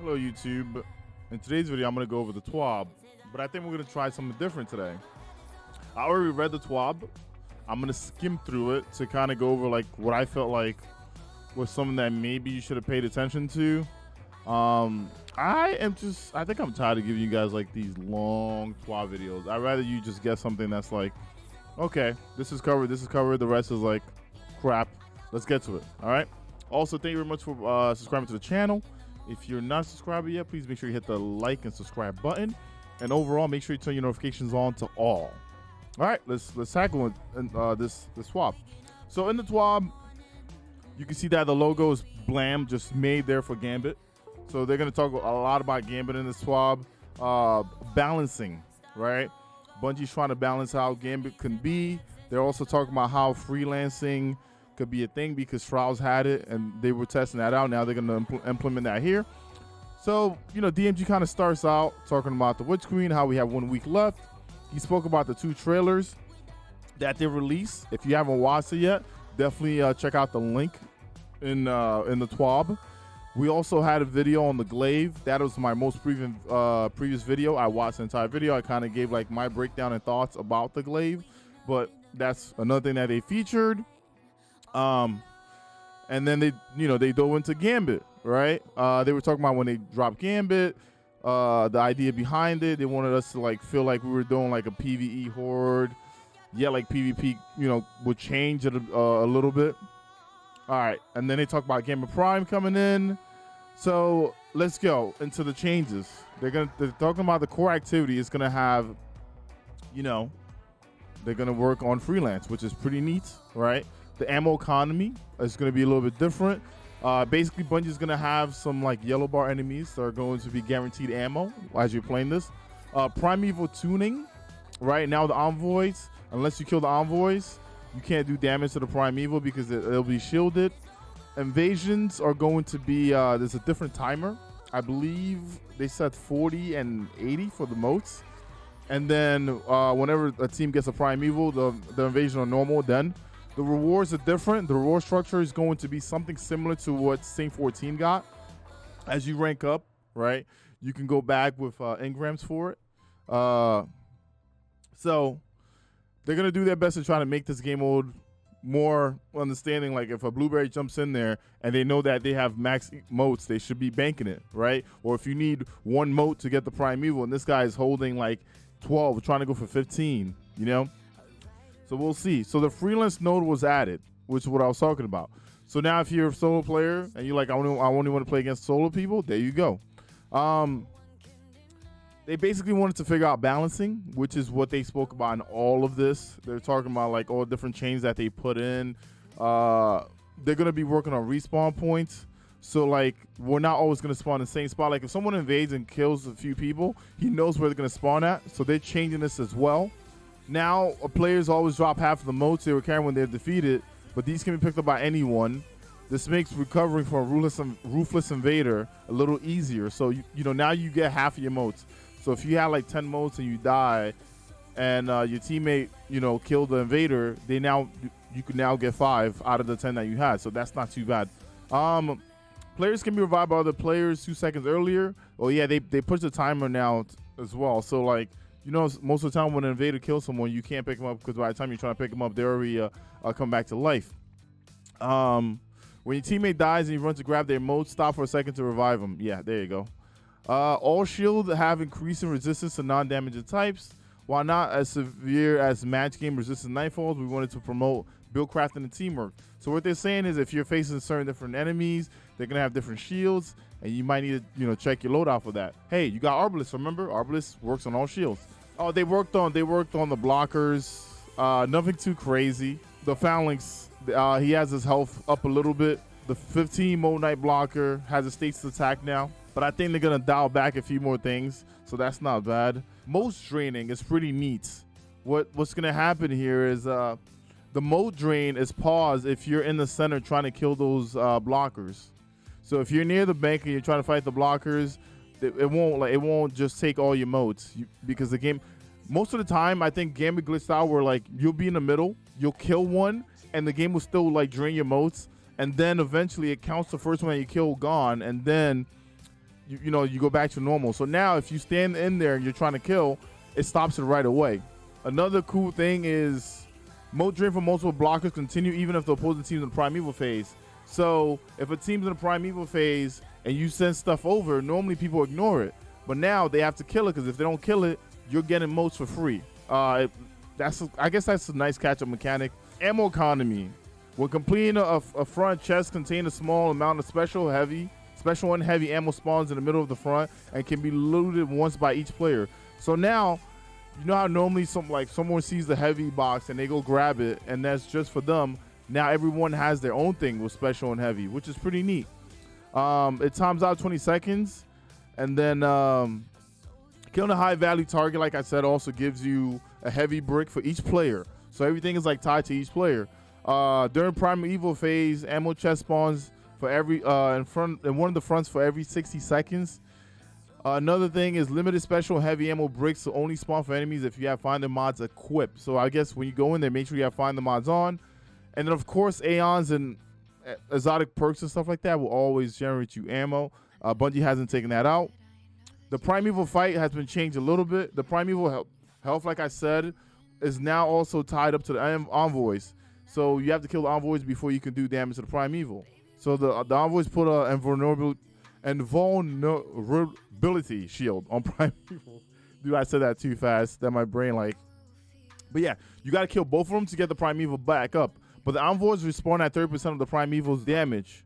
Hello YouTube. In today's video I'm going to go over the Twab, but I think we're going to try something different today. I already read the Twab. I'm going to skim through it to kind of go over like what I felt like was something that maybe you should have paid attention to. I think I'm tired of giving you guys like these long Twab videos. I'd rather you just get something that's like, okay, this is covered, the rest is like crap. Let's get to it. All right. Also, thank you very much for subscribing to the channel. If you're not a subscriber yet, please make sure you hit the like and subscribe button. And overall, make sure you turn your notifications on to all. All right, let's tackle this Twab. So in the Twab, you can see that the logo is blam, just made there for Gambit. So they're going to talk a lot about Gambit in this Twab. Balancing, right? Bungie's trying to balance how Gambit can be. They're also talking about how freelancing could be a thing because Trials had it and they were testing that out. Now they're going to implement that here. So, you know, DMG kind of starts out talking about the Witch Queen, how we have 1 week left. He spoke about the 2 trailers that they released. If you haven't watched it yet, definitely check out the link in the Twab. We also had a video on the glaive. That was my most previous video. I watched the entire video. I kind of gave like my breakdown and thoughts about the glaive, but that's another thing that they featured. And then they dove into Gambit, right? They were talking about when they dropped Gambit, the idea behind it. They wanted us to like feel like we were doing like a PvE horde. Yeah, like PvP, would change it a little bit. All right, and then they talk about Gambit Prime coming in. So let's go into the changes. They're talking about the core activity is gonna have, they're gonna work on freelance, which is pretty neat, right? The ammo economy is going to be a little bit different. Basically, Bungie's going to have some like yellow bar enemies that are going to be guaranteed ammo as you're playing this. Primeval tuning. Right now, the envoys, unless you kill the envoys, you can't do damage to the primeval because it'll be shielded. Invasions are going to be, there's a different timer. I believe they set 40 and 80 for the moats. And then whenever a team gets a primeval, the invasion are normal then. The rewards are different. The reward structure is going to be something similar to what Saint 14 got. As you rank up, right, you can go back with engrams for it. So they're going to do their best to try to make this game mode more understanding. Like if a blueberry jumps in there and they know that they have max moats, they should be banking it, right? Or if you need 1 moat to get the primeval and this guy is holding like 12, trying to go for 15, So we'll see. So the freelance node was added, which is what I was talking about. So now if you're a solo player and you're like, I only want to play against solo people, there you go. They basically wanted to figure out balancing, which is what they spoke about in all of this. They're talking about like all different chains that they put in. They're going to be working on respawn points. So like we're not always going to spawn in the same spot. Like if someone invades and kills a few people, he knows where they're going to spawn at. So they're changing this as well. Now, players always drop half of the moats they were carrying when they're defeated, but these can be picked up by anyone. This makes recovering from a ruthless invader a little easier. So, now you get half of your moats. So if you had like 10 moats and you die and your teammate, killed the invader, you can now get 5 out of the 10 that you had. So that's not too bad. Players can be revived by other players 2 seconds earlier. Oh, yeah, they push the timer now as well. So, like, most of the time when an invader kills someone, you can't pick them up because by the time you're trying to pick them up, they already come back to life. When your teammate dies and you run to grab their moat, stop for a second to revive them. Yeah, there you go. All shields have increasing resistance to non-damaging types. While not as severe as match game resistant nightfalls, we wanted to promote build crafting and teamwork. So what they're saying is if you're facing certain different enemies, they're going to have different shields, and you might need to, check your loadout for that. Hey, you got Arbalest, remember? Arbalest works on all shields. Oh, they worked on the blockers. Nothing too crazy. The Phalanx, he has his health up a little bit. The 15 Moat Knight blocker has a status attack now, but I think they're going to dial back a few more things, so that's not bad. Most draining is pretty neat. What's going to happen here is the moat drain is paused if you're in the center trying to kill those blockers. So if you're near the bank and you're trying to fight the blockers, it won't just take all your moats because the game, most of the time, I think Gambit glitched out where like you'll be in the middle, you'll kill one, and the game will still like drain your moats, and then eventually it counts the first one that you kill gone, and then you go back to normal. So now if you stand in there and you're trying to kill, it stops it right away. Another cool thing is mode drain for multiple blockers continue even if the opposing team's in the primeval phase. So if a team's in the primeval phase and you send stuff over, normally people ignore it. But now they have to kill it, because if they don't kill it, you're getting modes for free. I guess that's a nice catch-up mechanic. Ammo economy. When completing a front chest contain a small amount of special and heavy ammo spawns in the middle of the front and can be looted once by each player. So now, you know how normally someone sees the heavy box and they go grab it and that's just for them. Now everyone has their own thing with special and heavy, which is pretty neat. It times out 20 seconds, and then killing a high value target, like I said, also gives you a heavy brick for each player. So everything is like tied to each player. During primeval phase, ammo chest spawns for every in one of the fronts for every 60 seconds. Another thing is limited special heavy ammo bricks will only spawn for enemies if you have find the mods equipped. So I guess when you go in there, make sure you have find the mods on. And then of course Aeons and exotic perks and stuff like that will always generate you ammo. Bungie hasn't taken that out. The primeval fight has been changed a little bit. The primeval health, like I said, is now also tied up to the envoys. So you have to kill the envoys before you can do damage to the primeval. So the envoys put a invulnerability shield on primeval. Dude, I said that too fast. That my brain like. But yeah, you got to kill both of them to get the primeval back up. But the envoys respawn at 30% of the primeval's damage.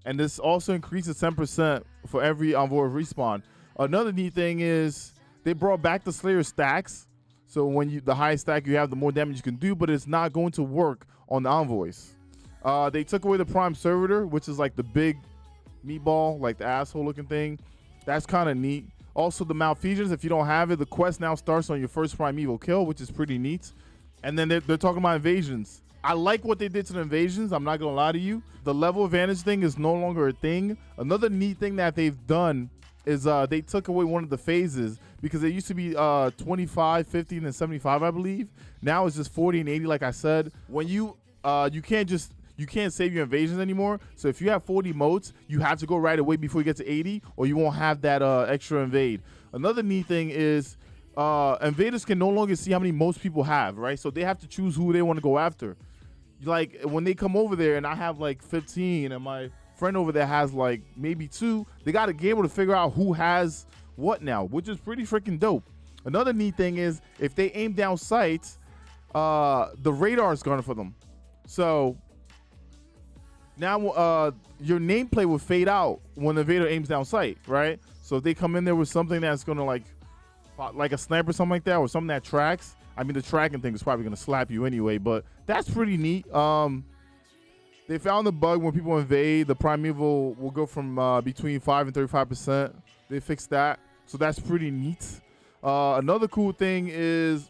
And this also increases 10% for every envoy respawn. Another neat thing is they brought back the Slayer stacks. So when the higher stack you have, the more damage you can do, but it's not going to work on the envoys. They took away the prime servitor, which is like the big meatball, like the asshole looking thing. That's kind of neat. Also the malfeasance, if you don't have it, the quest now starts on your first primeval kill, which is pretty neat. And then they're talking about invasions. I like what they did to the invasions. I'm not going to lie to you. The level advantage thing is no longer a thing. Another neat thing that they've done is they took away one of the phases, because it used to be 25, 50, and 75, I believe. Now it's just 40 and 80, like I said. When you can't save your invasions anymore. So if you have 40 motes, you have to go right away before you get to 80, or you won't have that extra invade. Another neat thing is invaders can no longer see how many motes people have, right? So they have to choose who they want to go after. Like when they come over there and I have like 15 and my friend over there has like maybe 2, they got to be able to figure out who has what now, which is pretty freaking dope. Another neat thing is if they aim down sights, the radar is gunning for them. So now your nameplate will fade out when the invader aims down sight, right? So if they come in there with something that's going to like a sniper or something like that, or something that tracks. I mean, the tracking thing is probably going to slap you anyway, but that's pretty neat. They found the bug when people invade, the primeval will go from between 5 and 35%. They fixed that, so that's pretty neat. Another cool thing is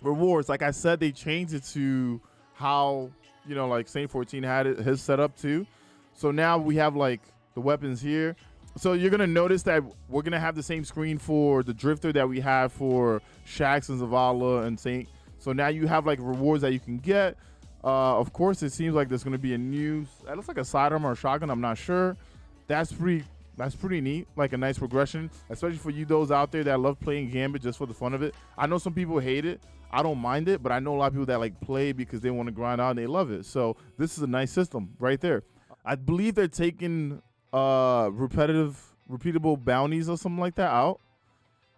rewards. Like I said, they changed it to how, like Saint 14 had his set up too. So now we have like the weapons here. So you're going to notice that we're going to have the same screen for the Drifter that we have for Shaxx and Zavala and Saint. So now you have like rewards that you can get. Of course, it seems like there's going to be a new, that looks like a sidearm or a shotgun. I'm not sure. That's pretty neat. Like a nice progression, especially for you those out there that love playing Gambit just for the fun of it. I know some people hate it. I don't mind it, but I know a lot of people that like play because they want to grind out and they love it. So this is a nice system right there. I believe they're taking repeatable bounties or something like that out,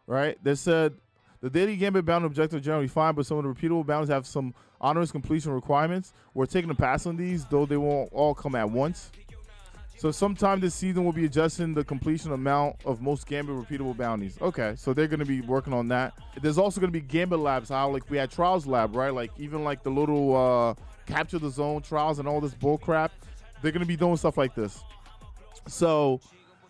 right? They said the daily Gambit bounty objective are generally fine, but some of the repeatable bounties have some onerous completion requirements. We're taking a pass on these, though they won't all come at once. So sometime this season we'll be adjusting the completion amount of most Gambit repeatable bounties. Okay, so they're going to be working on that. There's also going to be Gambit labs, how like we had Trials lab, right? Like even like the little capture the zone trials and all this bull crap. They're going to be doing stuff like this. So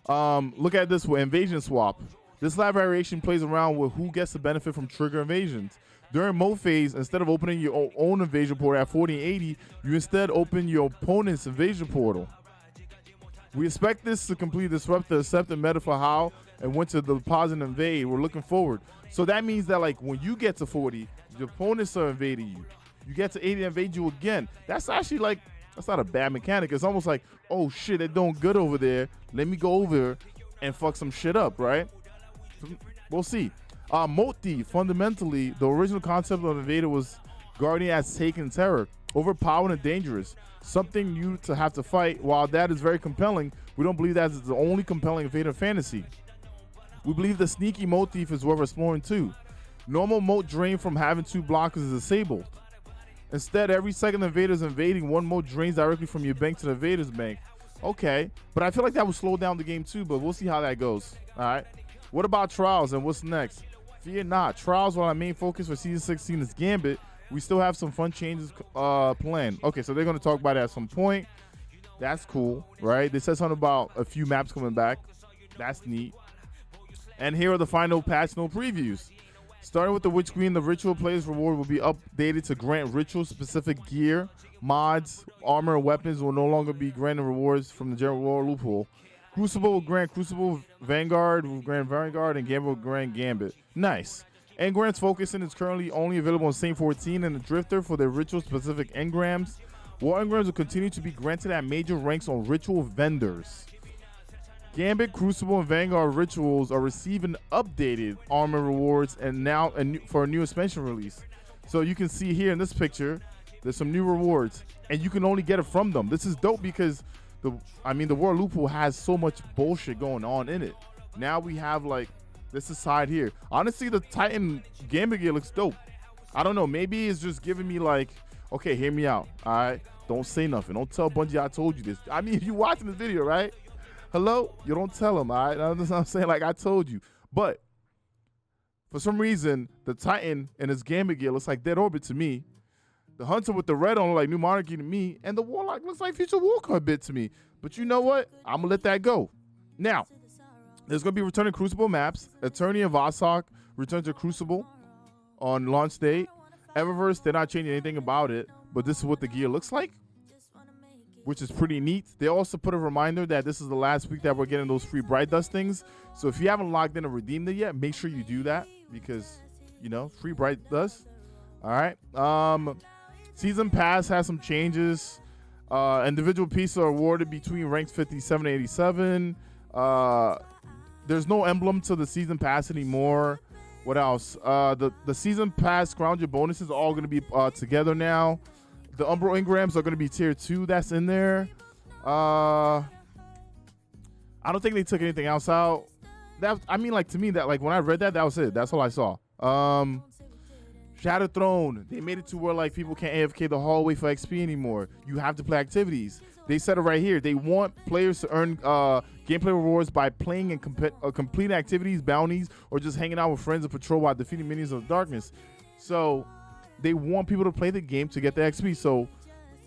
look at this with invasion swap. This lab variation plays around with who gets the benefit from trigger invasions. During mode phase, instead of opening your own invasion portal at 40 and 80, you instead open your opponent's invasion portal. We expect this to completely disrupt the accepted meta for how and when to deposit and invade. We're looking forward. So that means that like when you get to 40, your opponents are invading you. You get to 80 and invade you again. That's actually like, that's not a bad mechanic. It's almost like, oh shit, they're doing good over there. Let me go over and fuck some shit up, right? We'll see. Moti, fundamentally, the original concept of Invader was guarding as taken terror, overpowered and dangerous, something new to have to fight. While that is very compelling, we don't believe that is the only compelling Invader fantasy. We believe the sneaky motif is worth exploring too. Normal moat drain from having 2 blockers is disabled. Instead, every second Invader is invading, one moat drains directly from your bank to the Invader's bank. Okay, but I feel like that would slow down the game too, but we'll see how that goes. All right. What about Trials and what's next? Fear not. Trials, while our main focus for Season 16 is Gambit, we still have some fun changes planned. Okay, so they're going to talk about it at some point. That's cool, right? They said something about a few maps coming back. That's neat. And here are the final patch note previews. Starting with the Witch Queen, the Ritual Players reward will be updated to grant ritual-specific gear, mods, armor, and weapons will no longer be granted rewards from the general reward loophole. Crucible will grant Crucible, Vanguard will grant Vanguard, and Gambit will grant Gambit. Nice. Engram's Focusing is currently only available on Saint 14 and the Drifter for their ritual-specific engrams. War engrams will continue to be granted at major ranks on ritual vendors. Gambit, Crucible, and Vanguard rituals are receiving updated armor rewards and now for a new expansion release. So you can see here in this picture, there's some new rewards, and you can only get it from them. This is dope because the War Loophole has so much bullshit going on in it. Now we have like this side here. Honestly, the Titan Gambit gear looks dope. I don't know. Maybe it's just giving me like, okay, hear me out. All right, don't say nothing. Don't tell Bungie I told you this. I mean, if you watching this video, right? Hello? You don't tell him, all right? That's what I'm saying. Like, I told you. But for some reason, the Titan and his Gambit gear looks like Dead Orbit to me. The Hunter with the red on like New Monarchy to me. And the Warlock looks like Future Warcraft a bit to me. But you know what? I'm going to let that go. Now, there's going to be returning Crucible maps. Attorney and Vosok return to Crucible on launch date. Eververse, they're not changing anything about it. But this is what the gear looks like, which is pretty neat. They also put a reminder that this is the last week that we're getting those free Bright Dust things. So if you haven't logged in and redeemed it yet, make sure you do that because, you know, free Bright Dust. All right. Season Pass has some changes. Individual pieces are awarded between ranks 57 and 87. There's no emblem to the Season Pass anymore. What else? The Season Pass scrounger bonuses are all going to be together now. The Umbral engrams are going to be tier 2. That's in there. I don't think they took anything else out. Like to me, that like when I read that, that was it. That's all I saw. Shadow Throne. They made it to where like people can't AFK the hallway for XP anymore. You have to play activities. They said it right here. They want players to earn gameplay rewards by playing and completing activities, bounties, or just hanging out with friends and patrol while defeating minions of darkness. So they want people to play the game to get the XP. So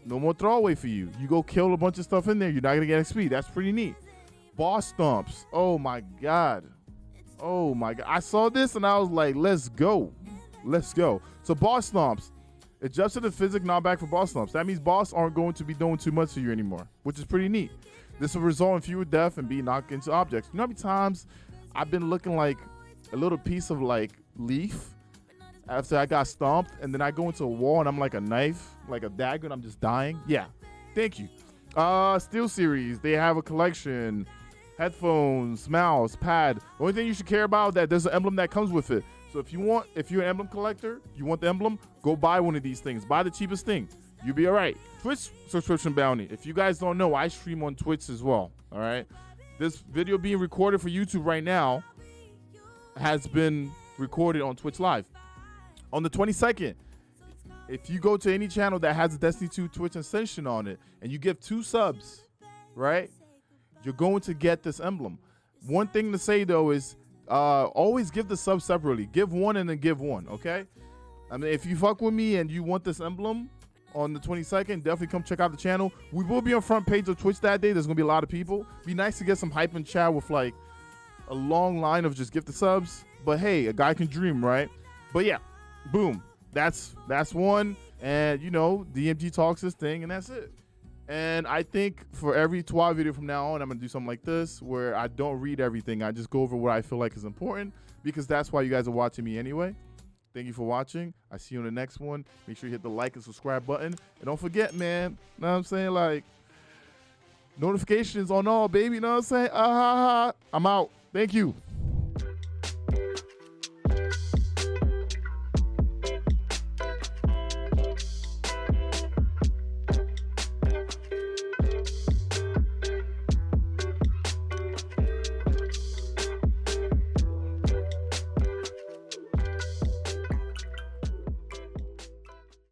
no more throwaway for you. You go kill a bunch of stuff in there, you're not going to get XP. That's pretty neat. Boss stomps. Oh, my God. Oh, my God. I saw this, and I was like, let's go. Let's go. So boss stomps. Adjusted the physics knockback for boss stomps. That means boss aren't going to be doing too much to you anymore, which is pretty neat. This will result in fewer death and be knocked into objects. You know how many times I've been looking like a little piece of like leaf after I got stomped, and then I go into a wall and I'm like a knife, like a dagger, and I'm just dying? Yeah. Thank you. Steel Series. They have a collection. Headphones, mouse, pad. The only thing you should care about is that there's an emblem that comes with it. So if you're an emblem collector, you want the emblem, go buy one of these things. Buy the cheapest thing. You'll be all right. Twitch subscription bounty. If you guys don't know, I stream on Twitch as well. All right. This video being recorded for YouTube right now has been recorded on Twitch Live. On the 22nd, if you go to any channel that has a Destiny 2 Twitch extension on it and you give 2 subs, right, you're going to get this emblem. One thing to say, though, is always give the sub separately. Give one and then give one, okay? I mean, if you fuck with me and you want this emblem on the 22nd, definitely come check out the channel. We will be on front page of Twitch that day. There's going to be a lot of people. Be nice to get some hype and chat with, like, a long line of just gifted subs. But, hey, a guy can dream, right? But, yeah, boom. That's one. And, you know, DMG talks his thing, and that's it. And I think for every Twab video from now on, I'm going to do something like this where I don't read everything. I just go over what I feel like is important because that's why you guys are watching me anyway. Thank you for watching. I see you on the next one. Make sure you hit the like and subscribe button. And don't forget, man, know what I'm saying? Like, Notifications on all, baby. You know what I'm saying? I'm out. Thank you.